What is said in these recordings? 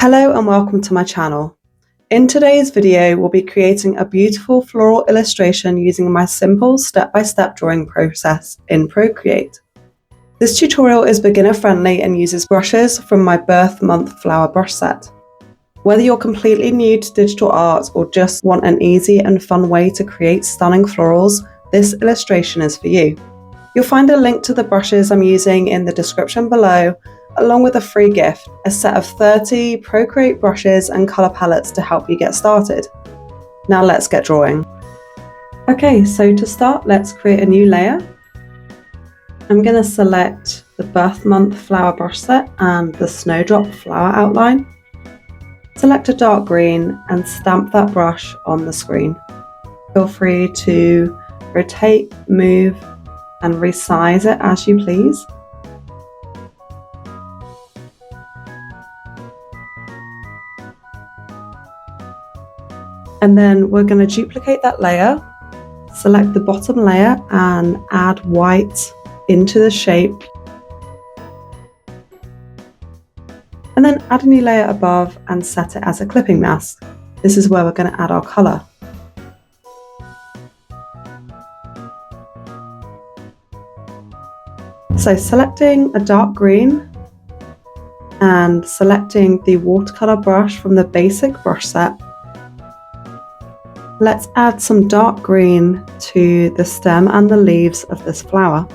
Hello and welcome to my channel. In today's video, we'll be creating a beautiful floral illustration using my simple step-by-step drawing process in Procreate. This tutorial is beginner friendly and uses brushes from my birth month flower brush set. Whether you're completely new to digital art or just want an easy and fun way to create stunning florals, this illustration is for you. You'll find a link to the brushes I'm using in the description below, along with a free gift, a set of 30 Procreate brushes and colour palettes to help you get started. Now let's get drawing. Okay, so to start, let's create a new layer. I'm going to select the birth month flower brush set and the Snowdrop flower outline. Select a dark green and stamp that brush on the screen. Feel free to rotate, move, and resize it as you please. And then we're going to duplicate that layer, select the bottom layer and add white into the shape. And then add a new layer above and set it as a clipping mask. This is where we're going to add our colour. So selecting a dark green and selecting the watercolour brush from the basic brush set, let's add some dark green to the stem and the leaves of this flower.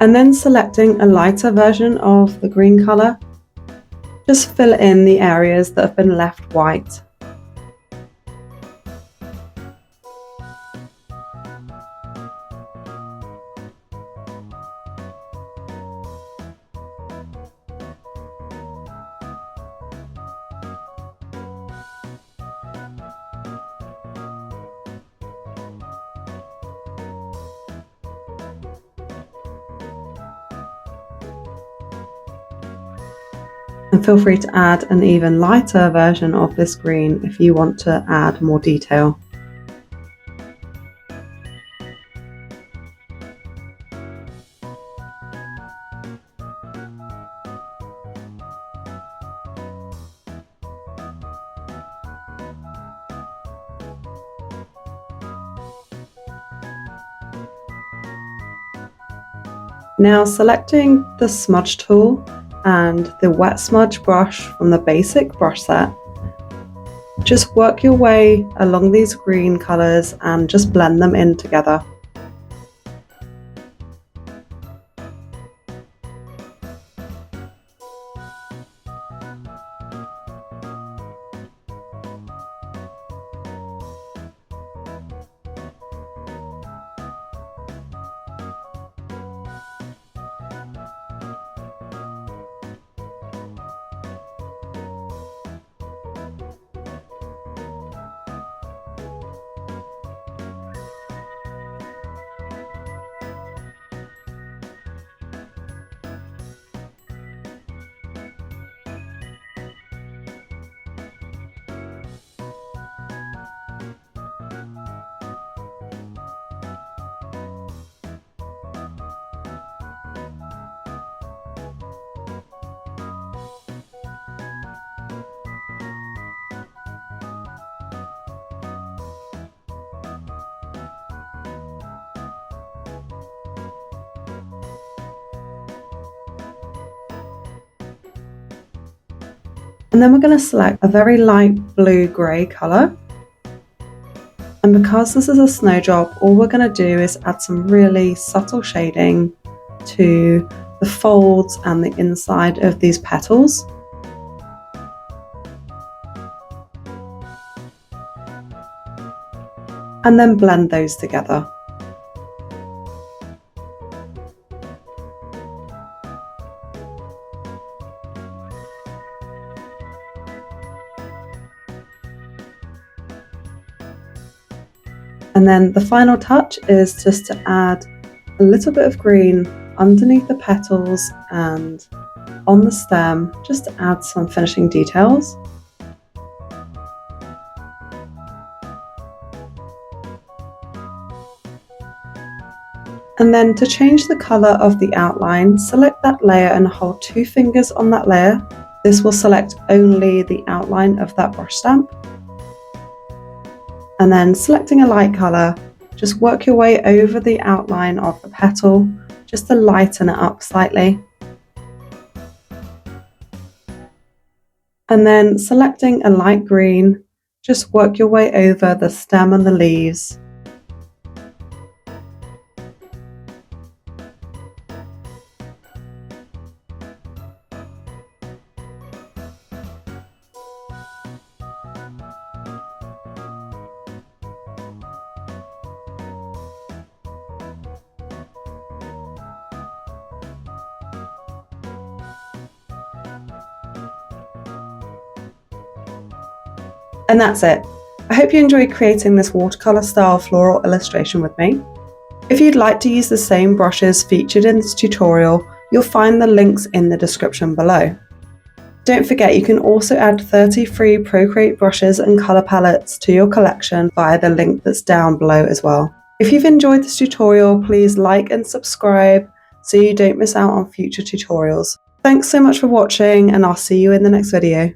And then selecting a lighter version of the green colour, just fill in the areas that have been left white. And feel free to add an even lighter version of this green if you want to add more detail. Now selecting the smudge tool and the wet smudge brush from the basic brush set, just work your way along these green colours and just blend them in together. And then we're going to select a very light blue-grey colour. And because this is a snowdrop, all we're going to do is add some really subtle shading to the folds and the inside of these petals. And then blend those together. And then the final touch is just to add a little bit of green underneath the petals and on the stem, just to add some finishing details. And then to change the colour of the outline, select that layer and hold 2 fingers on that layer. This will select only the outline of that brush stamp. And then selecting a light colour, just work your way over the outline of the petal, just to lighten it up slightly. And then selecting a light green, just work your way over the stem and the leaves. And that's it. I hope you enjoyed creating this watercolour style floral illustration with me. If you'd like to use the same brushes featured in this tutorial, you'll find the links in the description below. Don't forget, you can also add 30 free Procreate brushes and colour palettes to your collection via the link that's down below as well. If you've enjoyed this tutorial, please like and subscribe so you don't miss out on future tutorials. Thanks so much for watching, and I'll see you in the next video.